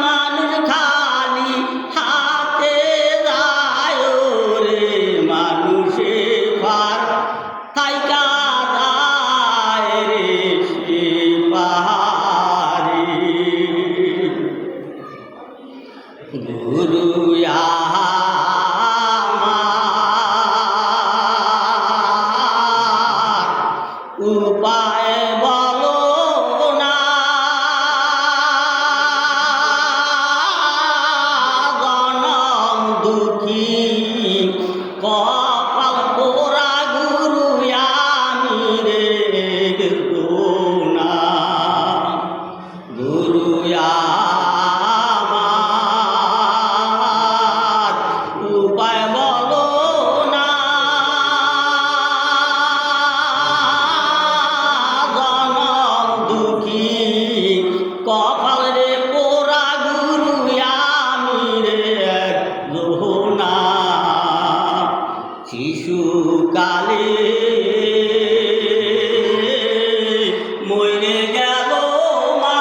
মানুষ খালি হাতে যায় রে মানুষে পার থাইকা যায় রে সে পারে গুরু উপায় বলো না জনম দুঃখী কপাল পোড়া গুরু আমি রে না গুরু আমার উপায় বলো না জনম দুঃখী কপাল রে পোড়া গুরু আমি রে না শিশুকালে মরে গেল মা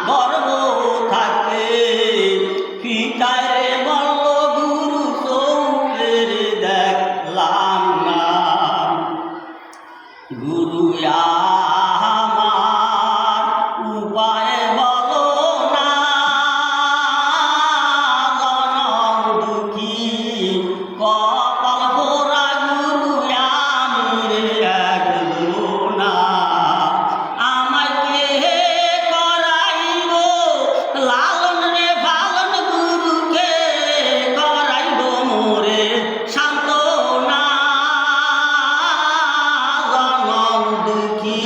গর্ব থাকে পিতারে বলল গুরু চৌকের দেখলাম না গুরু আমার উপায় বলো না জনম দুঃখী কপাল পোড়া গুরু আমি রে না আমায় কে করাইব লালন রে পালন গুরুকে করাইব মোরে শান্ত না জনম দুঃখী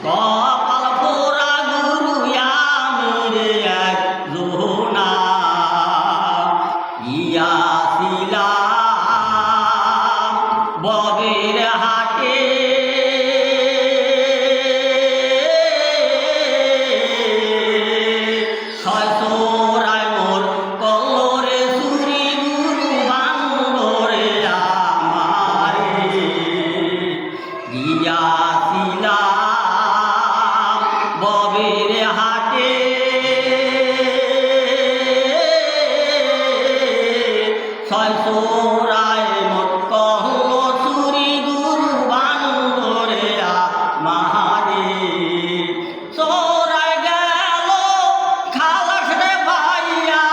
কপাল পোড়া গুরু আমি রে না ইয়াছিলাম বগের হাটে ছয়শোরায় মোর কলরে চুরি গুরু বান্ধরে আমারে গিয়াছিলাম বগের হাটে ছয়শোরায় মোর কল চুরি গুরু বান্ধরে আমারে চোরাই গেল খালাস রে ভাইয়া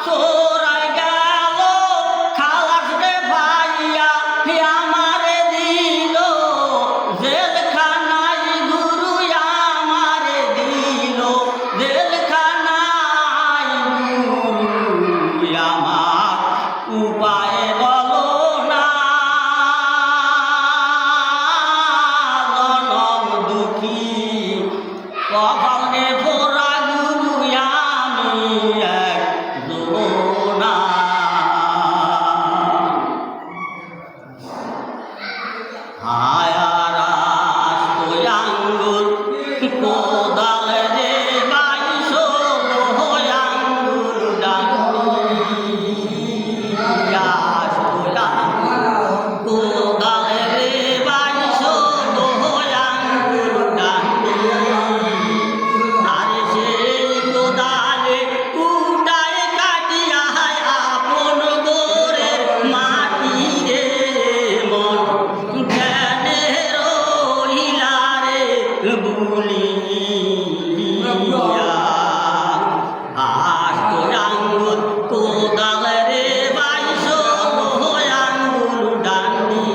চোরাই গেল খালাস রে ভাইয়া আমারে দিল জেলখানায় গুরু আমারে দিল জেলখানায় গুরু আমার উপায় বলো না জনম দুঃখী কপাল রে পোড়া গুরু আমি না হায়ারাস আঙ্গুল কোদাল রে বাইশো আঙ্গুল কোদাল রে বাইশো আঙ্গুল আরে সেই কোদালে উঠায় কাটিয়া আপন গোরের মাটি রে মন জ্ঞানে রহিলা রে বুলিয়া আষ্ট আঙ্গুল কোদাল রে বাইশো আঙ্গুল ডান্ডি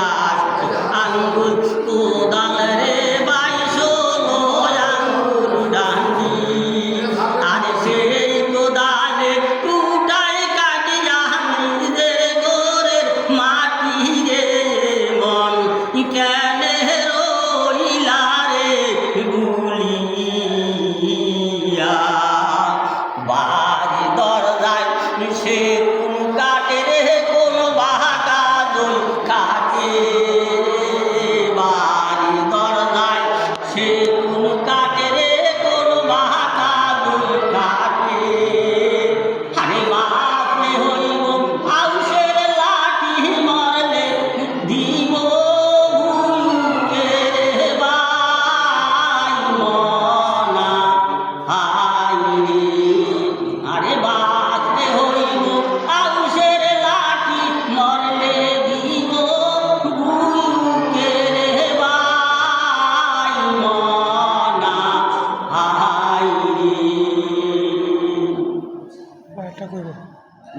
আষ্ট আঙ্গুল কোদাল রে বাইশো আঙ্গুল ডান্ডি আরে সেই কোদালে উঠায় কাটিয়া নিজে গোরের মাটি রে মন কেনে রহিলা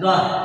বাহ